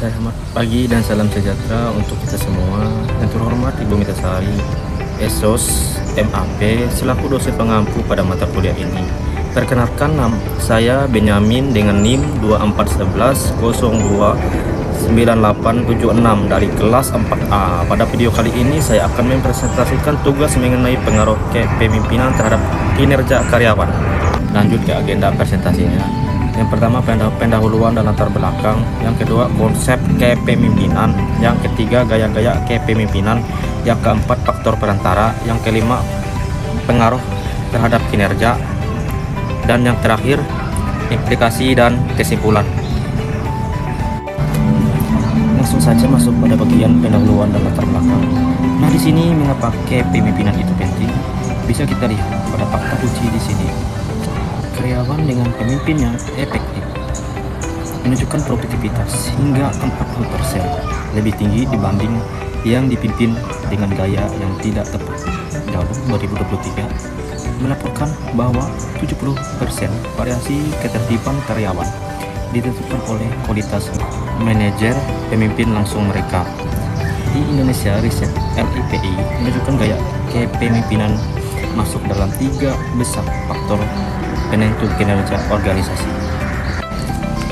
Selamat pagi dan salam sejahtera untuk kita semua. Yang terhormat Ibu Mitasari, Esos MAP selaku dosen pengampu pada mata kuliah ini. Perkenalkan, saya Benyamin dengan NIM 2411029876 dari kelas 4A. Pada video kali ini saya akan mempresentasikan tugas mengenai pengaruh kepemimpinan terhadap kinerja karyawan. Lanjut ke agenda presentasinya. Yang pertama pendahuluan dan latar belakang, yang kedua konsep kepemimpinan, yang ketiga gaya-gaya kepemimpinan, yang keempat faktor perantara, yang kelima pengaruh terhadap kinerja, dan yang terakhir implikasi dan kesimpulan. Langsung saja masuk pada bagian pendahuluan dan latar belakang. Nah, di sini mengapa kepemimpinan itu penting? Bisa kita lihat pada fakta kunci di sini. Karyawan dengan pemimpin yang efektif menunjukkan produktivitas hingga 40% lebih tinggi dibanding yang dipimpin dengan gaya yang tidak tepat. Dalam 2023 melaporkan bahwa 70% variasi ketertiban karyawan ditentukan oleh kualitas manajer pemimpin langsung mereka. Di Indonesia, riset LIPI menunjukkan gaya kepemimpinan masuk dalam 3 besar faktor penentu kinerja organisasi.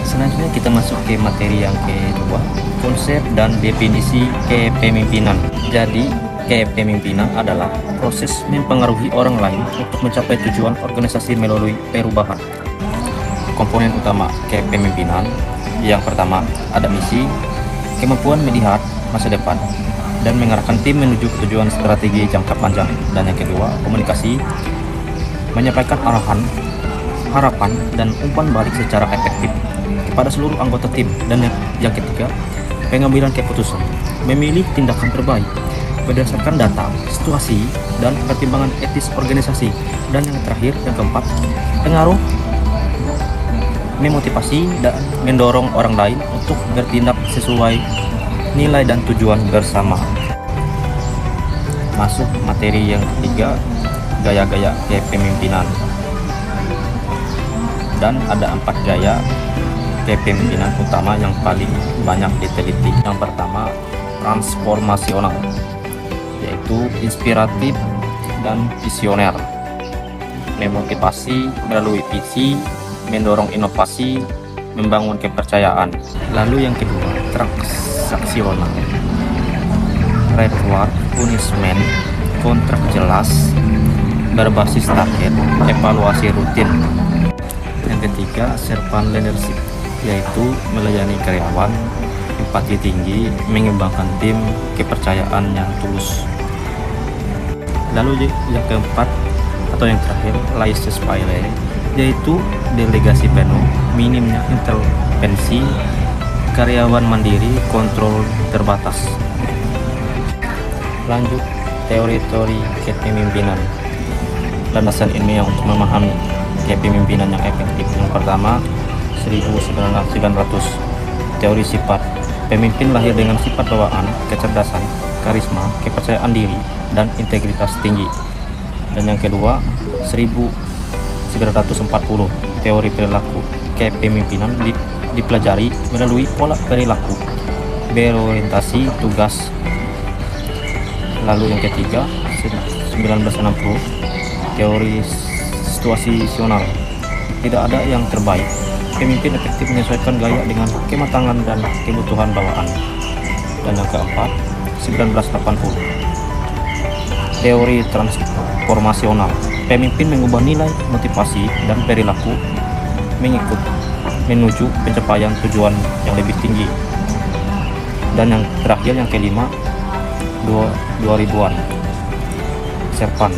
Selanjutnya kita masuk ke materi yang kedua, konsep dan definisi kepemimpinan. Jadi, kepemimpinan adalah proses mempengaruhi orang lain untuk mencapai tujuan organisasi melalui perubahan. Komponen utama kepemimpinan, yang pertama ada misi, kemampuan melihat masa depan dan mengarahkan tim menuju tujuan strategi jangka panjang, dan yang kedua komunikasi, menyampaikan arahan, harapan dan umpan balik secara efektif kepada seluruh anggota tim, dan yang ketiga pengambilan keputusan, memilih tindakan terbaik berdasarkan data, situasi dan pertimbangan etis organisasi, dan yang terakhir yang keempat pengaruh, memotivasi dan mendorong orang lain untuk bertindak sesuai nilai dan tujuan bersama. Masuk materi yang ketiga, gaya-gaya kepemimpinan. Dan ada 4 gaya kepemimpinan utama yang paling banyak diteliti. Yang pertama transformasional, yaitu inspiratif dan visioner, memotivasi melalui visi, mendorong inovasi, membangun kepercayaan. Lalu yang kedua transaksional, reward punishment, kontrak jelas, berbasis target, evaluasi rutin. Yang ketiga servant leadership, yaitu melayani karyawan, empati tinggi, mengembangkan tim, kepercayaan yang tulus. Lalu yang keempat atau yang terakhir laissez-faire, yaitu delegasi penuh, minimnya intervensi, karyawan mandiri, kontrol terbatas. Lanjut teori-teori kepemimpinan, landasan ilmiah untuk memahami kepemimpinan yang efektif. Yang pertama 1900, teori sifat. Pemimpin lahir dengan sifat bawaan, kecerdasan, karisma, kepercayaan diri, dan integritas tinggi. Dan yang kedua 1940, teori perilaku. Kepemimpinan dipelajari melalui pola perilaku berorientasi tugas. Lalu yang ketiga 1960, teori situasional. Tidak ada yang terbaik. Pemimpin efektif menyesuaikan gaya dengan kematangan dan kebutuhan bawaan. Dan yang keempat 1980, teori transformasional. Pemimpin mengubah nilai, motivasi dan perilaku mengikut menuju pencapaian tujuan yang lebih tinggi. Dan yang terakhir yang kelima 2000-an, servant,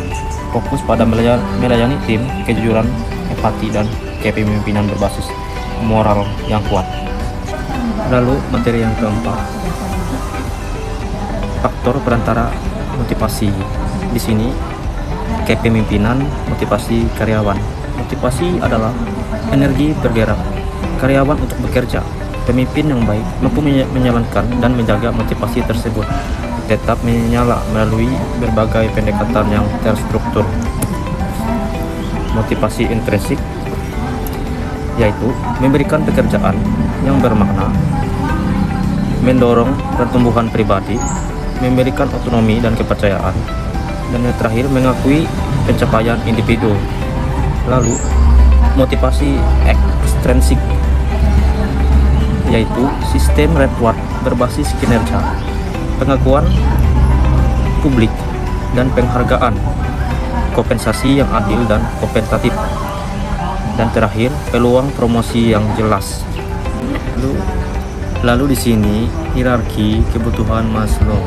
fokus pada melayani tim, kejujuran, empati, dan kepemimpinan berbasis moral yang kuat. Lalu materi yang keempat, faktor perantara motivasi. Di sini kepemimpinan motivasi karyawan. Motivasi adalah energi bergerak karyawan untuk bekerja. Pemimpin yang baik mampu menjalankan dan menjaga motivasi tersebut tetap menyala melalui berbagai pendekatan yang terstruktur. Motivasi intrinsik, yaitu memberikan pekerjaan yang bermakna mendorong pertumbuhan pribadi, memberikan otonomi dan kepercayaan, dan yang terakhir mengakui pencapaian individu. Lalu motivasi ekstrinsik, yaitu sistem reward berbasis kinerja, pengakuan publik dan penghargaan, kompensasi yang adil dan kompetitif, dan terakhir peluang promosi yang jelas. Lalu di sini hierarki kebutuhan Maslow.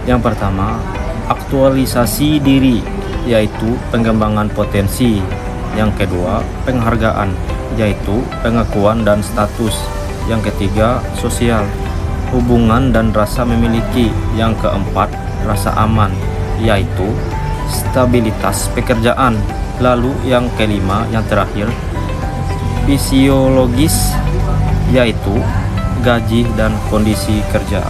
Yang pertama, aktualisasi diri, yaitu pengembangan potensi. Yang kedua, penghargaan, yaitu pengakuan dan status. Yang ketiga, sosial, hubungan dan rasa memiliki. Yang keempat, rasa aman, yaitu stabilitas pekerjaan. Lalu yang kelima, yang terakhir, fisiologis, yaitu gaji dan kondisi kerja.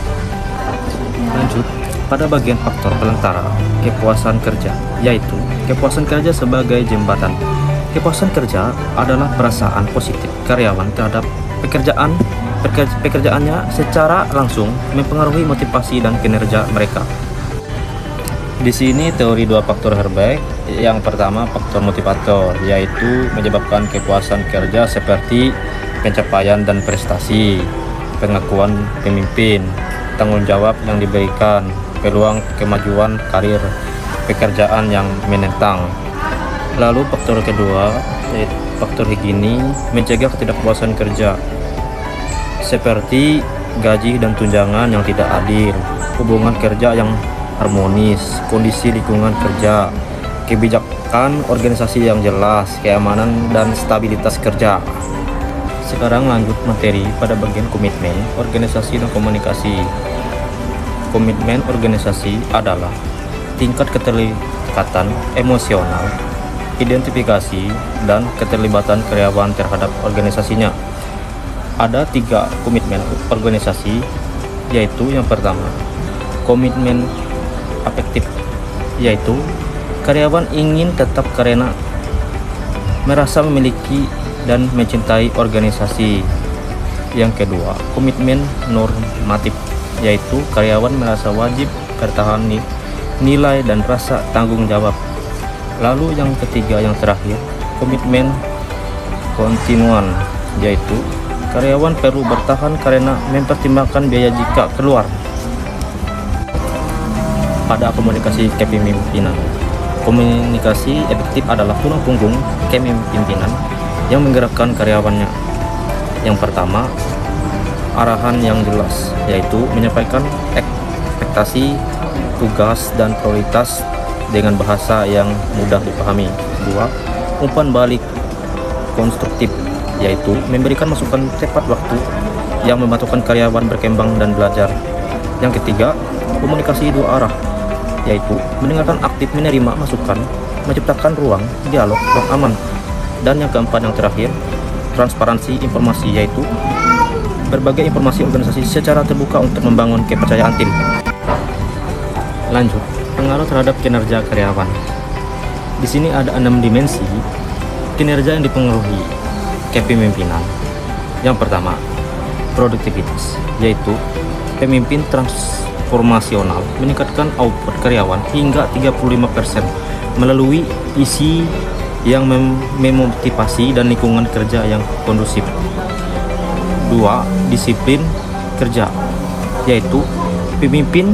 Lanjut pada bagian faktor pelantara kepuasan kerja, yaitu kepuasan kerja sebagai jembatan. Kepuasan kerja adalah perasaan positif karyawan terhadap pekerjaannya secara langsung mempengaruhi motivasi dan kinerja mereka. Di sini teori dua faktor Herbeck. Yang pertama, faktor motivator, yaitu menyebabkan kepuasan kerja seperti pencapaian dan prestasi, pengakuan pemimpin, tanggung jawab yang diberikan, peluang kemajuan karir, pekerjaan yang menentang. Lalu faktor kedua, yaitu faktor higini, mencegah ketidakpuasan kerja, seperti gaji dan tunjangan yang tidak adil, hubungan kerja yang harmonis, kondisi lingkungan kerja, kebijakan organisasi yang jelas, keamanan dan stabilitas kerja. Sekarang lanjut materi pada bagian komitmen, organisasi dan komunikasi. Komitmen organisasi adalah tingkat keterlibatan emosional, identifikasi, dan keterlibatan karyawan terhadap organisasinya. Ada 3 komitmen organisasi, yaitu yang pertama, komitmen afektif, yaitu karyawan ingin tetap karena merasa memiliki dan mencintai organisasi. Yang kedua, komitmen normatif, yaitu karyawan merasa wajib bertahan nilai dan rasa tanggung jawab. Lalu yang ketiga, yang terakhir, komitmen kontinuan, yaitu karyawan perlu bertahan karena mempertimbangkan biaya jika keluar. Pada komunikasi kepemimpinan, komunikasi efektif adalah tulang punggung kepemimpinan yang menggerakkan karyawannya. Yang pertama, arahan yang jelas, yaitu menyampaikan ekspektasi, tugas, dan prioritas dengan bahasa yang mudah dipahami. 2. Umpan balik konstruktif, yaitu memberikan masukan tepat waktu yang membantu karyawan berkembang dan belajar. Yang ketiga, komunikasi dua arah, yaitu mendengarkan aktif, menerima masukan, menciptakan ruang dialog yang aman. Dan yang keempat, yang terakhir, transparansi informasi, yaitu berbagai informasi organisasi secara terbuka untuk membangun kepercayaan tim. Lanjut, pengaruh terhadap kinerja karyawan. Di sini ada 6 dimensi kinerja yang dipengaruhi kepemimpinan. Yang pertama, produktivitas, yaitu pemimpin transformasional meningkatkan output karyawan hingga 35% melalui isi yang memotivasi dan lingkungan kerja yang kondusif. 2. Disiplin kerja, yaitu pemimpin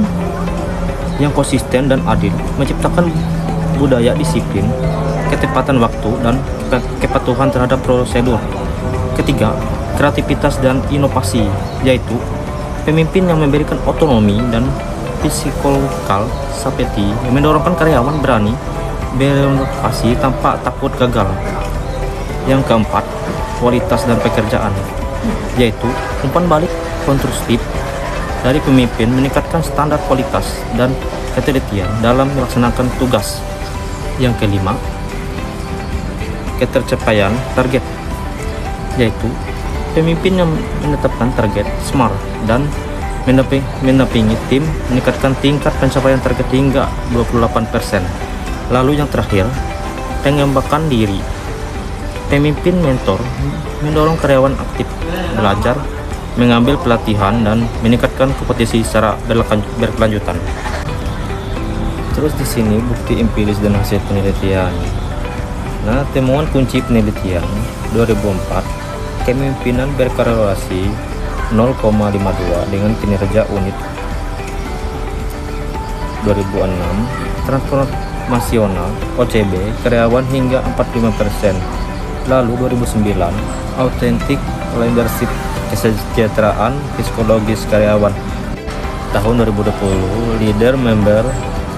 yang konsisten dan adil menciptakan budaya disiplin, ketepatan waktu, dan kepatuhan terhadap prosedur. Ketiga, kreativitas dan inovasi, yaitu pemimpin yang memberikan otonomi dan psikologikal seperti mendorongkan karyawan berani berinovasi tanpa takut gagal. Yang keempat, kualitas dan pekerjaan, yaitu umpan balik konstruktif dari pemimpin meningkatkan standar kualitas dan ketelitian dalam melaksanakan tugas. Yang kelima, ketercapaian target, yaitu pemimpin yang menetapkan target SMART dan mendampingi tim meningkatkan tingkat pencapaian target hingga 28%. Lalu yang terakhir, pengembangan diri. Pemimpin mentor mendorong karyawan aktif belajar, mengambil pelatihan dan meningkatkan kompetisi secara berkelanjutan. Terus di sini bukti empiris dan hasil penelitian. Nah, temuan kunci penelitian 2004, kepemimpinan berkorelasi 0,52 dengan kinerja unit. 2006, transformasional OCB karyawan hingga 45%. Lalu 2009, authentic leadership kesejahteraan psikologis karyawan. Tahun 2020, leader member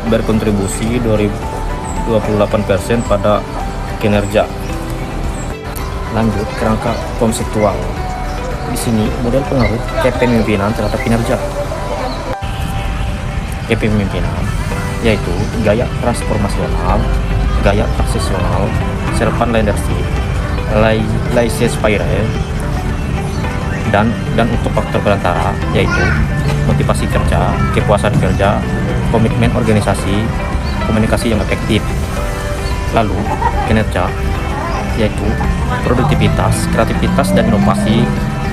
berkontribusi 28% pada kinerja. Lanjut, kerangka konseptual. Di sini model pengaruh kepemimpinan terhadap kinerja. Kepemimpinan yaitu gaya transformasional, gaya transisional, servant leadership, laissez-faire, dan untuk faktor perantara yaitu motivasi kerja, kepuasan kerja, komitmen organisasi, komunikasi yang efektif. Lalu kinerja yaitu produktivitas, kreativitas dan inovasi,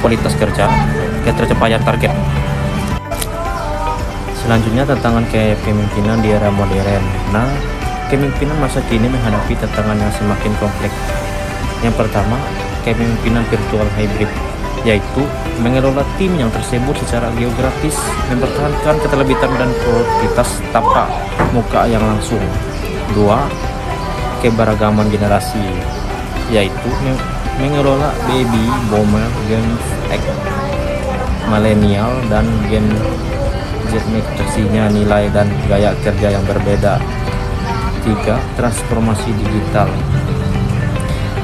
kualitas kerja, ketercapaian target. Selanjutnya, tantangan kepemimpinan di era modern. Nah, kepemimpinan masa kini menghadapi tantangan yang semakin kompleks. Yang pertama, kepemimpinan virtual hybrid, yaitu mengelola tim yang tersebut secara geografis, mempertahankan keterlibatan dan produktivitas tatap muka yang langsung. Dua, keberagaman generasi, yaitu mengelola baby boomer, Gen X, milenial, dan Gen Z, mekspresinya nilai dan gaya kerja yang berbeda. Tiga, transformasi digital,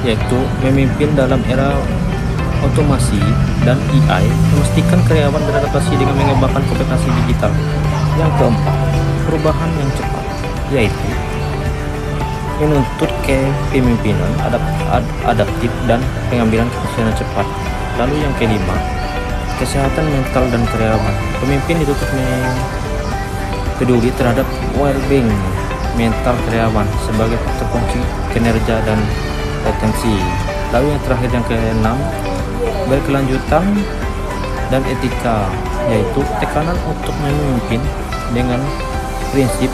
yaitu memimpin dalam era otomasi dan AI, memastikan karyawan beradaptasi dengan mengembangkan kompetensi digital. Yang keempat, perubahan yang cepat, yaitu menuntut kepemimpinan adaptif dan pengambilan keputusan yang cepat. Lalu yang kelima, kesehatan mental dan karyawan. Pemimpin dituntut peduli terhadap well-being mental karyawan sebagai faktor kunci kinerja dan retensi. Lalu yang terakhir, yang keenam, berkelanjutan dan etika, yaitu tekanan untuk memimpin dengan prinsip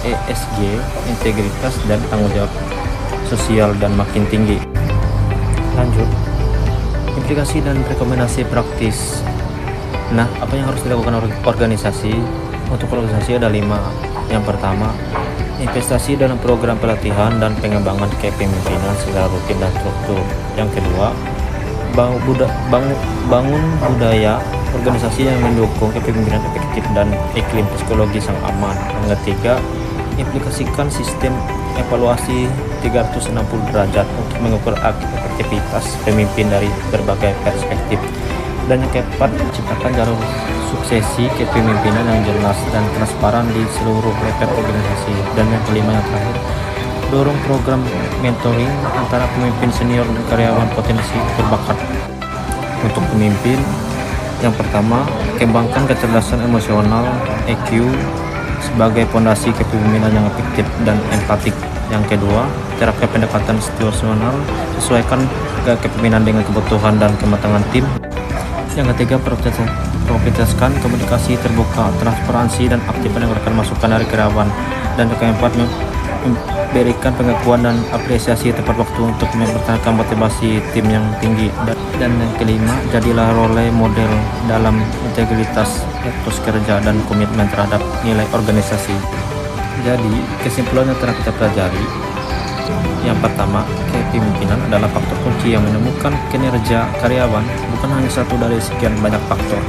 ESG, integritas dan tanggung jawab sosial dan makin tinggi. Lanjut, implikasi dan rekomendasi praktis. Nah, apa yang harus dilakukan organisasi? Untuk organisasi ada 5. Yang pertama, investasi dalam program pelatihan dan pengembangan kepemimpinan secara rutin dan struktur. Yang kedua, bangun budaya organisasi yang mendukung kepemimpinan efektif dan iklim psikologis yang aman. Yang ketiga, implikasikan sistem evaluasi 360 derajat untuk mengukur efektivitas pemimpin dari berbagai perspektif. Dan yang keempat, ciptakan jalur suksesi kepemimpinan yang jelas dan transparan di seluruh level organisasi. Dan yang kelima, yang terakhir, dorong program mentoring antara pemimpin senior dan karyawan potensi berbakat. Untuk pemimpin, yang pertama, kembangkan kecerdasan emosional (EQ) sebagai fondasi kepemimpinan yang efektif dan empatik. Yang kedua, terapkan pendekatan situasional, sesuaikan kepemimpinan dengan kebutuhan dan kematangan tim. Yang ketiga, prioritaskan komunikasi terbuka, transparansi dan aktif mendengarkan masukan dari karyawan. Dan yang keempat, memberikan pengakuan dan apresiasi tepat waktu untuk mempertahankan motivasi tim yang tinggi. Dan yang kelima, jadilah role model dalam integritas, etos kerja dan komitmen terhadap nilai organisasi. Jadi, kesimpulan yang telah kita pelajari, yang pertama, kepemimpinan adalah faktor kunci yang menemukan kinerja karyawan, bukan hanya satu dari sekian banyak faktor,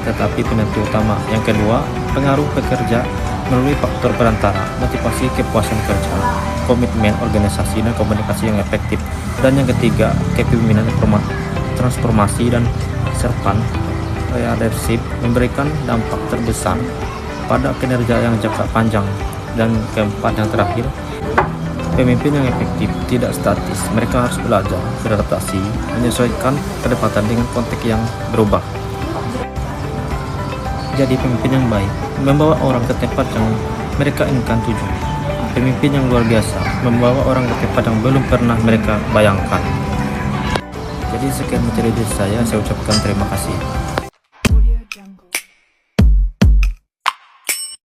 tetapi penentu utama. Yang kedua, pengaruh pekerja melalui faktor perantara, motivasi, kepuasan kerja, komitmen organisasi dan komunikasi yang efektif. Dan yang ketiga, kepemimpinan transformasi dan servant leadership memberikan dampak terbesar pada kinerja yang jangka panjang. Dan keempat, yang terakhir, pemimpin yang efektif tidak statis. Mereka harus belajar, beradaptasi, menyesuaikan kedekatan dengan konteks yang berubah. Jadi pemimpin yang baik membawa orang ke tempat yang mereka inginkan tuju. Pemimpin yang luar biasa membawa orang ke tempat yang belum pernah mereka bayangkan. Jadi sekian materi dari saya ucapkan terima kasih.